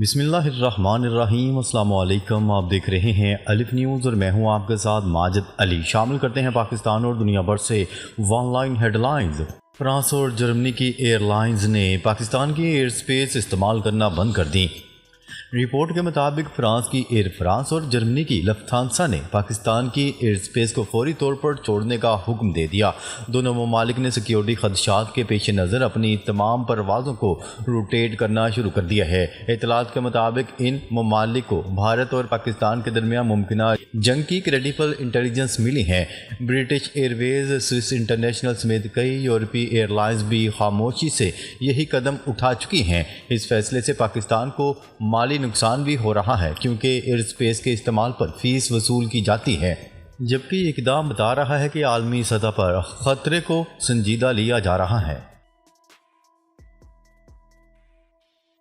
بسم اللہ الرحمن الرحیم۔ السلام علیکم، آپ دیکھ رہے ہیں الف نیوز اور میں ہوں آپ کے ساتھ ماجد علی۔ شامل کرتے ہیں پاکستان اور دنیا بھر سے ون لائن ہیڈ لائنز۔ فرانس اور جرمنی کی ایئر لائنز نے پاکستان کی ایئر سپیس استعمال کرنا بند کر دی۔ رپورٹ کے مطابق فرانس کی ایئر فرانس اور جرمنی کی لفتھانسا نے پاکستان کی ایئر سپیس کو فوری طور پر چھوڑنے کا حکم دے دیا۔ دونوں ممالک نے سیکیورٹی خدشات کے پیش نظر اپنی تمام پروازوں کو روٹیٹ کرنا شروع کر دیا ہے۔ اطلاعات کے مطابق ان ممالک کو بھارت اور پاکستان کے درمیان ممکنہ جنگ کی کریڈیبل انٹیلیجنس ملی ہے۔ برٹش ایئر ویز، سوئس انٹرنیشنل سمیت کئی یورپی ایئر لائنز بھی خاموشی سے یہی قدم اٹھا چکی ہیں۔ اس فیصلے سے پاکستان کو مالی نقصان بھی ہو رہا ہے کیونکہ ایئر سپیس کے استعمال پر فیس وصول کی جاتی ہے، جبکہ یہ اقدام بتا رہا ہے کہ عالمی سطح پر خطرے کو سنجیدہ لیا جا رہا ہے۔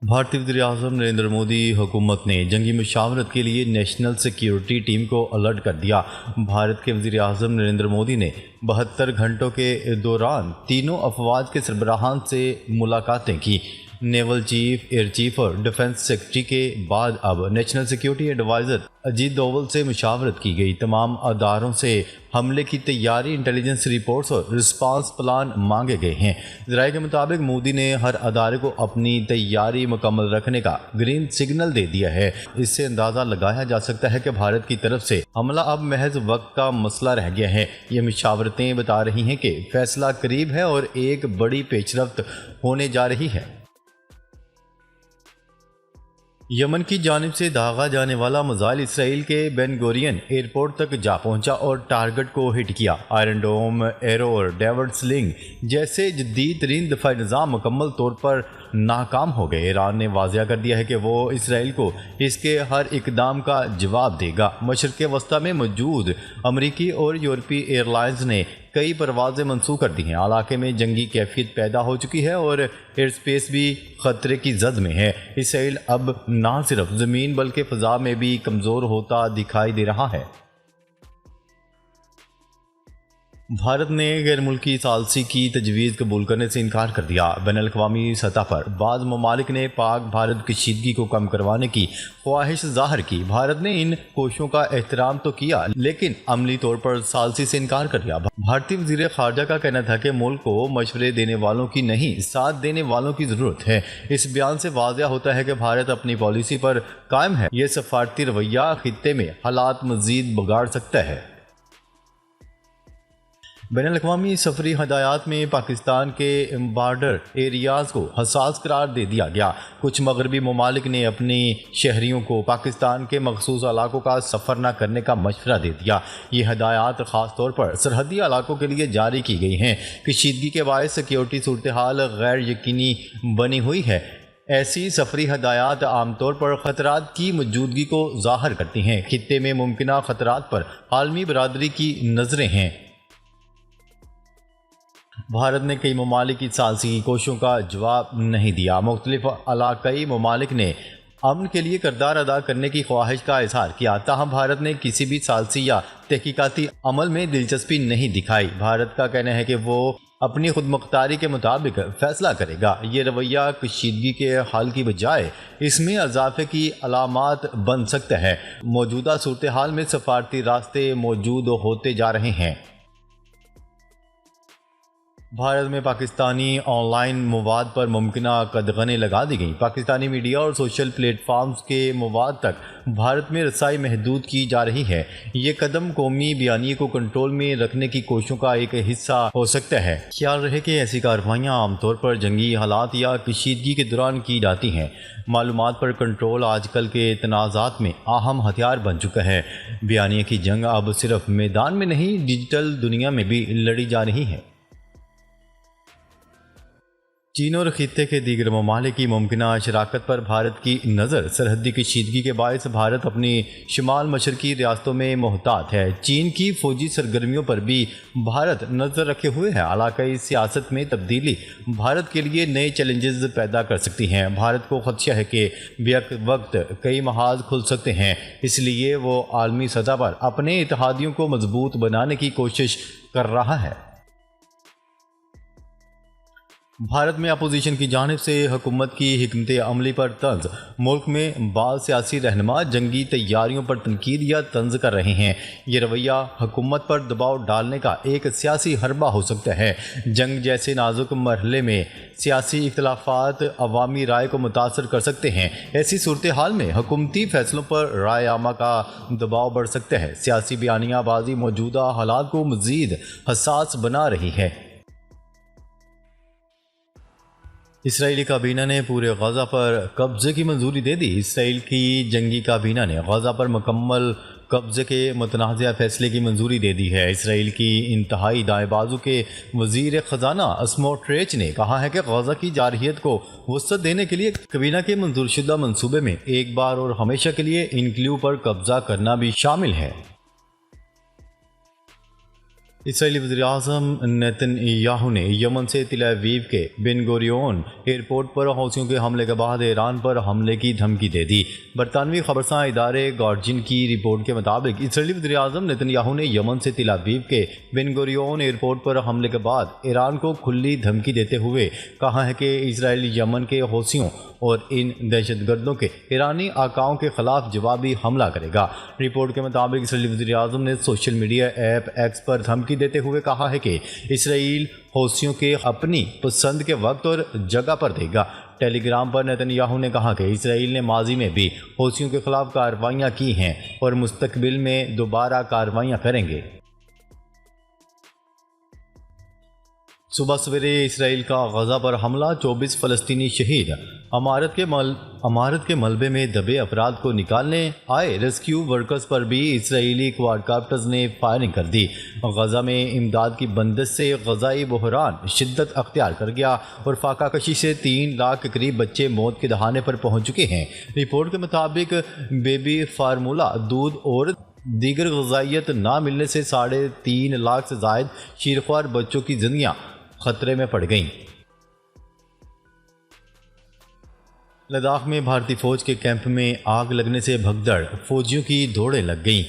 بھارتی وزیر اعظم نریندر مودی حکومت نے جنگی مشاورت کے لیے نیشنل سیکیورٹی ٹیم کو الرٹ کر دیا۔ بھارت کے وزیر اعظم نریندر مودی نے 72 گھنٹوں کے دوران تینوں افواج کے سربراہان سے ملاقاتیں کی۔ نیول چیف، ایئر چیف اور ڈیفنس سیکرٹری کے بعد اب national security adviser Ajit Doval سے مشاورت کی گئی۔ تمام اداروں سے حملے کی تیاری، انٹیلیجنس رپورٹس اور رسپانس پلان مانگے گئے ہیں۔ ذرائع کے مطابق مودی نے ہر ادارے کو اپنی تیاری مکمل رکھنے کا گرین سگنل دے دیا ہے۔ اس سے اندازہ لگایا جا سکتا ہے کہ بھارت کی طرف سے حملہ اب محض وقت کا مسئلہ رہ گیا ہے۔ یہ مشاورتیں بتا رہی ہیں کہ فیصلہ قریب ہے اور ایک بڑی پیش رفت ہونے جا رہی ہے۔ یمن کی جانب سے داغا جانے والا میزائل اسرائیل کے بین گورین ایئرپورٹ تک جا پہنچا اور ٹارگٹ کو ہٹ کیا۔ آئرن ڈوم، ایرو اور ڈیوڈ سلنگ جیسے جدید ترین دفاعی نظام مکمل طور پر ناکام ہو گئے۔ ایران نے واضح کر دیا ہے کہ وہ اسرائیل کو اس کے ہر اقدام کا جواب دے گا۔ مشرق وسطیٰ میں موجود امریکی اور یورپی ایئر لائنز نے کئی پروازیں منسوخ کر دی ہیں۔ علاقے میں جنگی کیفیت پیدا ہو چکی ہے اور ایئر سپیس بھی خطرے کی زد میں ہے۔ اسرائیل اب نہ صرف زمین بلکہ فضا میں بھی کمزور ہوتا دکھائی دے رہا ہے۔ بھارت نے غیر ملکی ثالثی کی تجویز قبول کرنے سے انکار کر دیا۔ بین الاقوامی سطح پر بعض ممالک نے پاک بھارت کشیدگی کو کم کروانے کی خواہش ظاہر کی۔ بھارت نے ان کوششوں کا احترام تو کیا لیکن عملی طور پر ثالثی سے انکار کر دیا۔ بھارتی وزیر خارجہ کا کہنا تھا کہ ملک کو مشورے دینے والوں کی نہیں، ساتھ دینے والوں کی ضرورت ہے۔ اس بیان سے واضح ہوتا ہے کہ بھارت اپنی پالیسی پر قائم ہے۔ یہ سفارتی رویہ خطے میں حالات مزید بگاڑ سکتا ہے۔ بین الاقوامی سفری ہدایات میں پاکستان کے بارڈر ایریاز کو حساس قرار دے دیا گیا۔ کچھ مغربی ممالک نے اپنی شہریوں کو پاکستان کے مخصوص علاقوں کا سفر نہ کرنے کا مشورہ دے دیا۔ یہ ہدایات خاص طور پر سرحدی علاقوں کے لیے جاری کی گئی ہیں۔ کشیدگی کے باعث سیکیورٹی صورتحال غیر یقینی بنی ہوئی ہے۔ ایسی سفری ہدایات عام طور پر خطرات کی موجودگی کو ظاہر کرتی ہیں۔ خطے میں ممکنہ خطرات پر عالمی برادری کی نظریں ہیں۔ بھارت نے کئی ممالک کی ثالثی کی کوششوں کا جواب نہیں دیا۔ مختلف علاقائی ممالک نے امن کے لیے کردار ادا کرنے کی خواہش کا اظہار کیا، تاہم بھارت نے کسی بھی ثالثی یا تحقیقاتی عمل میں دلچسپی نہیں دکھائی۔ بھارت کا کہنا ہے کہ وہ اپنی خود مختاری کے مطابق فیصلہ کرے گا۔ یہ رویہ کشیدگی کے حل کی بجائے اس میں اضافے کی علامات بن سکتا ہے۔ موجودہ صورتحال میں سفارتی راستے موجود ہوتے جا رہے ہیں۔ بھارت میں پاکستانی آن لائن مواد پر ممکنہ قدغنیں لگا دی گئیں۔ پاکستانی میڈیا اور سوشل پلیٹ فارمز کے مواد تک بھارت میں رسائی محدود کی جا رہی ہے۔ یہ قدم قومی بیانیے کو کنٹرول میں رکھنے کی کوششوں کا ایک حصہ ہو سکتا ہے۔ خیال رہے کہ ایسی کارروائیاں عام طور پر جنگی حالات یا کشیدگی کے دوران کی جاتی ہیں۔ معلومات پر کنٹرول آج کل کے تنازعات میں اہم ہتھیار بن چکا ہے۔ بیانیے کی جنگ اب صرف میدان میں نہیں، ڈیجیٹل دنیا میں بھی لڑی جا رہی ہے۔ چین اور خطے کے دیگر ممالک کی ممکنہ شراکت پر بھارت کی نظر۔ سرحدی کشیدگی کے باعث بھارت اپنی شمال مشرقی ریاستوں میں محتاط ہے۔ چین کی فوجی سرگرمیوں پر بھی بھارت نظر رکھے ہوئے ہے۔ علاقائی سیاست میں تبدیلی بھارت کے لیے نئے چیلنجز پیدا کر سکتی ہیں۔ بھارت کو خدشہ ہے کہ بیک وقت کئی محاذ کھل سکتے ہیں، اس لیے وہ عالمی سطح پر اپنے اتحادیوں کو مضبوط بنانے کی کوشش کر رہا ہے۔ بھارت میں اپوزیشن کی جانب سے حکومت کی حکمت عملی پر طنز، ملک میں بعض سیاسی رہنما جنگی تیاریوں پر تنقید یا طنز کر رہے ہیں۔ یہ رویہ حکومت پر دباؤ ڈالنے کا ایک سیاسی حربہ ہو سکتا ہے۔ جنگ جیسے نازک مرحلے میں سیاسی اختلافات عوامی رائے کو متاثر کر سکتے ہیں۔ ایسی صورتحال میں حکومتی فیصلوں پر رائے عامہ کا دباؤ بڑھ سکتا ہے۔ سیاسی بیانیہ بازی موجودہ حالات کو مزید حساس بنا رہی ہے۔ اسرائیلی کابینہ نے پورے غزہ پر قبضے کی منظوری دے دی۔ اسرائیل کی جنگی کابینہ نے غزہ پر مکمل قبضے کے متنازع فیصلے کی منظوری دے دی ہے۔ اسرائیل کی انتہائی دائیں بازو کے وزیر خزانہ اسموٹریچ نے کہا ہے کہ غزہ کی جارحیت کو وسعت دینے کے لیے کابینہ کے منظور شدہ منصوبے میں ایک بار اور ہمیشہ کے لیے انکلیو پر قبضہ کرنا بھی شامل ہے۔ اسرائیلی وزیراعظم نیتن یاہو نے یمن سے تل ابیب کے بن گوریون ایئرپورٹ پر حوثیوں کے حملے کے بعد ایران پر حملے کی دھمکی دے دی۔ برطانوی خبرساں ادارے گارجین کی رپورٹ کے مطابق اسرائیلی وزیراعظم نیتن یاہو نے یمن سے تل ابیب کے بن گوریون ایئرپورٹ پر حملے کے بعد ایران کو کھلی دھمکی دیتے ہوئے کہا ہے کہ اسرائیل یمن کے حوثیوں اور ان دہشت گردوں کے ایرانی آقاؤں کے خلاف جوابی حملہ کرے گا۔ رپورٹ کے مطابق اسرائیلی وزیراعظم نے سوشل میڈیا ایپ ایکس پر دھمکی دیتے ہوئے کہا ہے کہ اسرائیل حوثیوں کے اپنی پسند کے وقت اور جگہ پر دے گا۔ ٹیلی گرام پر نیتن یاہو نے کہا کہ اسرائیل نے ماضی میں بھی حوثیوں کے خلاف کارروائیاں کی ہیں اور مستقبل میں دوبارہ کارروائیاں کریں گے۔ صبح سویرے اسرائیل کا غزہ پر حملہ، 24 فلسطینی شہید۔ عمارت کے ملبے میں دبے افراد کو نکالنے آئے ریسکیو ورکرز پر بھی اسرائیلی کوادکاپٹرز نے فائرنگ کر دی۔ غزہ میں امداد کی بندش سے غذائی بحران شدت اختیار کر گیا اور فاقہ کشی سے 3 لاکھ کے قریب بچے موت کے دہانے پر پہنچ چکے ہیں۔ رپورٹ کے مطابق بیبی فارمولا، دودھ اور دیگر غذائیت نہ ملنے سے 3.5 لاکھ سے زائد شیرخوار بچوں کی زندگیاں خطرے میں پڑ گئیں۔ لداخ میں بھارتی فوج کے کیمپ میں آگ لگنے سے بھگدڑ، فوجیوں کی دوڑیں لگ گئیں۔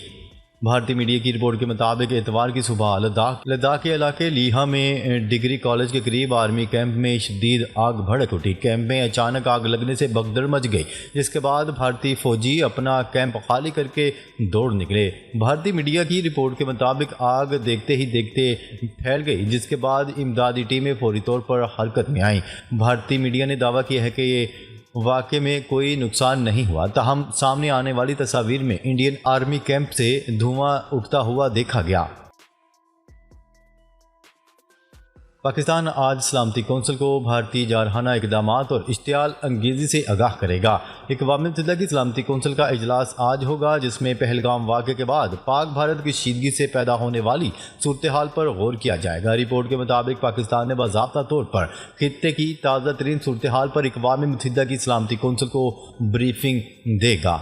بھارتی میڈیا کی رپورٹ کے مطابق اتوار کی صبح لداخ کے علاقے لیہا میں ڈگری کالج کے قریب آرمی کیمپ میں شدید آگ بھڑک اٹھی۔ کیمپ میں اچانک آگ لگنے سے بھگدڑ مچ گئی، جس کے بعد بھارتی فوجی اپنا کیمپ خالی کر کے دوڑ نکلے۔ بھارتی میڈیا کی رپورٹ کے مطابق آگ دیکھتے ہی دیکھتے پھیل گئی، جس کے بعد امدادی ٹیمیں فوری طور پر حرکت میں آئیں۔ بھارتی میڈیا نے دعویٰ کیا ہے کہ یہ واقعے میں کوئی نقصان نہیں ہوا، تاہم سامنے آنے والی تصاویر میں انڈین آرمی کیمپ سے دھواں اٹھتا ہوا دیکھا گیا۔ پاکستان آج سلامتی کونسل کو بھارتی جارحانہ اقدامات اور اشتعال انگیزی سے آگاہ کرے گا۔ اقوام متحدہ کی سلامتی کونسل کا اجلاس آج ہوگا، جس میں پہلگام واقعے کے بعد پاک بھارت کشیدگی سے پیدا ہونے والی صورتحال پر غور کیا جائے گا۔ رپورٹ کے مطابق پاکستان نے باضابطہ طور پر خطے کی تازہ ترین صورتحال پر اقوام متحدہ کی سلامتی کونسل کو بریفنگ دے گا۔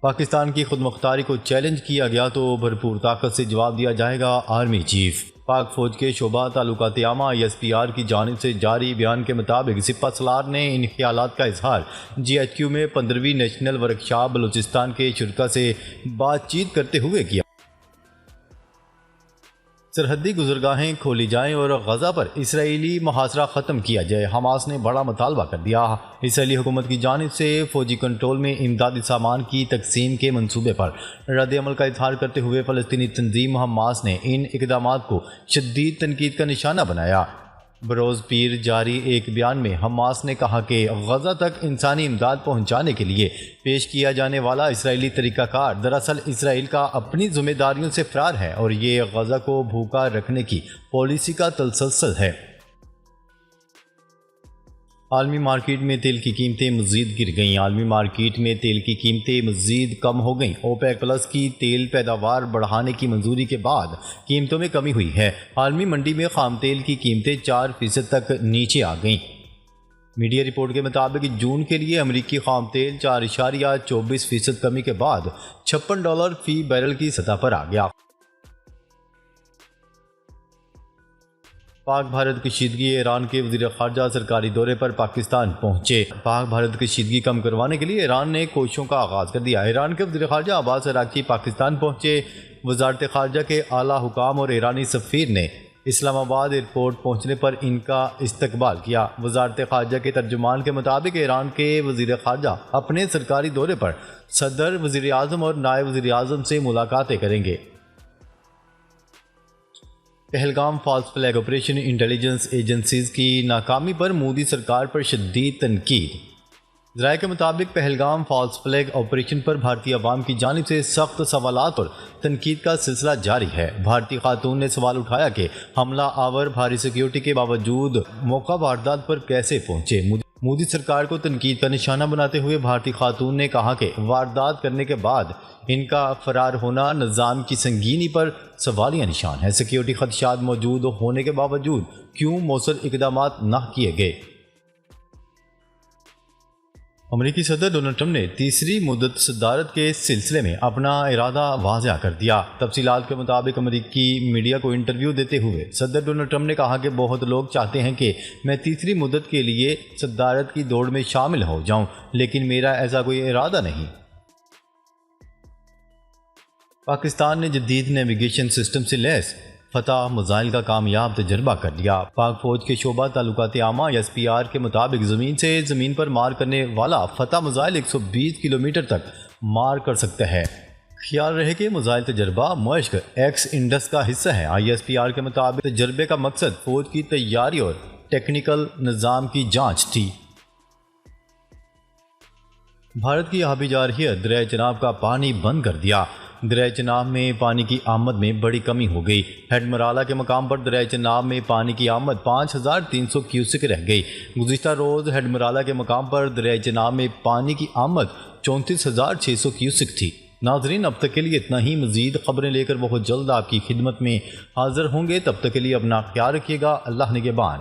پاکستان کی خود مختاری کو چیلنج کیا گیا تو بھرپور طاقت سے جواب دیا جائے گا، آرمی چیف۔ پاک فوج کے شعبہ تعلقات عامہ ISPR کی جانب سے جاری بیان کے مطابق سپہ سالار نے ان خیالات کا اظہار GHQ میں 15ویں نیشنل ورکشاپ بلوچستان کے شرکاء سے بات چیت کرتے ہوئے کیا۔ سرحدی گزرگاہیں کھولی جائیں اور غزہ پر اسرائیلی محاصرہ ختم کیا جائے، حماس نے بڑا مطالبہ کر دیا۔ اسرائیلی حکومت کی جانب سے فوجی کنٹرول میں امدادی سامان کی تقسیم کے منصوبے پر رد عمل کا اظہار کرتے ہوئے فلسطینی تنظیم حماس نے ان اقدامات کو شدید تنقید کا نشانہ بنایا۔ بروز پیر جاری ایک بیان میں حماس نے کہا کہ غزہ تک انسانی امداد پہنچانے کے لیے پیش کیا جانے والا اسرائیلی طریقہ کار دراصل اسرائیل کا اپنی ذمہ داریوں سے فرار ہے اور یہ غزہ کو بھوکا رکھنے کی پالیسی کا تسلسل ہے۔ عالمی مارکیٹ میں تیل کی قیمتیں مزید گر گئیں۔ عالمی مارکیٹ میں تیل کی قیمتیں مزید کم ہو گئیں۔ اوپیک پلس کی تیل پیداوار بڑھانے کی منظوری کے بعد قیمتوں میں کمی ہوئی ہے۔ عالمی منڈی میں خام تیل کی قیمتیں 4% تک نیچے آ گئیں۔ میڈیا رپورٹ کے مطابق جون کے لیے امریکی خام تیل 4.24% کمی کے بعد $56 فی بیرل کی سطح پر آ گیا۔ پاک بھارت کشیدگی، ایران کے وزیر خارجہ سرکاری دورے پر پاکستان پہنچے۔ پاک بھارت کشیدگی کم کروانے کے لیے ایران نے کوششوں کا آغاز کر دیا۔ ایران کے وزیر خارجہ عباس عراقچی پاکستان پہنچے۔ وزارت خارجہ کے اعلیٰ حکام اور ایرانی سفیر نے اسلام آباد ایئرپورٹ پہنچنے پر ان کا استقبال کیا۔ وزارت خارجہ کے ترجمان کے مطابق ایران کے وزیر خارجہ اپنے سرکاری دورے پر صدر، وزیر اعظم اور نائب وزیر اعظم سے ملاقاتیں کریں گے۔ Pahalgam false flag operation, intelligence agencies کی ناکامی پر مودی سرکار پر شدید تنقید۔ ذرائع کے مطابق پہلگام فالس فلیگ آپریشن پر بھارتی عوام کی جانب سے سخت سوالات اور تنقید کا سلسلہ جاری ہے۔ بھارتی خاتون نے سوال اٹھایا کہ حملہ آور بھاری سیکیورٹی کے باوجود موقع واردات پر کیسے پہنچے۔ مودی سرکار کو تنقید کا نشانہ بناتے ہوئے بھارتی خاتون نے کہا کہ واردات کرنے کے بعد ان کا فرار ہونا نظام کی سنگینی پر سوالیہ نشان ہے۔ سیکیورٹی خدشات موجود ہونے کے باوجود کیوں مؤثر اقدامات نہ کیے گئے؟ امریکی صدر ڈونلڈ ٹرمپ نے تیسری مدت صدارت کے سلسلے میں اپنا ارادہ واضح کر دیا۔ تفصیلات کے مطابق امریکی میڈیا کو انٹرویو دیتے ہوئے صدر ڈونلڈ ٹرمپ نے کہا کہ بہت لوگ چاہتے ہیں کہ میں تیسری مدت کے لیے صدارت کی دوڑ میں شامل ہو جاؤں، لیکن میرا ایسا کوئی ارادہ نہیں۔ پاکستان نے جدید نیویگیشن سسٹم سے لیس فتح میزائل کا کامیاب تجربہ کر لیا۔ پاک فوج کے شعبہ تعلقات عامہ SPR کے مطابق زمین سے زمین پر مار کرنے والا فتح میزائل 120 کلومیٹر تک مار کر سکتا ہے۔ خیال رہے کہ میزائل تجربہ مشق ایکس انڈس کا حصہ ہے۔ ISPR کے مطابق تجربے کا مقصد فوج کی تیاری اور ٹیکنیکل نظام کی جانچ تھی۔ بھارت کی آبی جارحیت دریائے چناب کا پانی بند کر دیا۔ دریائے چناب میں پانی کی آمد میں بڑی کمی ہو گئی۔ ہیڈ مرالہ کے مقام پر دریائے چناب میں پانی کی آمد 5300 کیوسک رہ گئی۔ گزشتہ روز ہیڈ مرالہ کے مقام پر دریائے چناب میں پانی کی آمد 34600 کیوسک تھی۔ ناظرین، اب تک کے لیے اتنا ہی۔ مزید خبریں لے کر بہت جلد آپ کی خدمت میں حاضر ہوں گے۔ تب تک کے لیے اپنا خیال رکھیے گا۔ اللہ نگہبان۔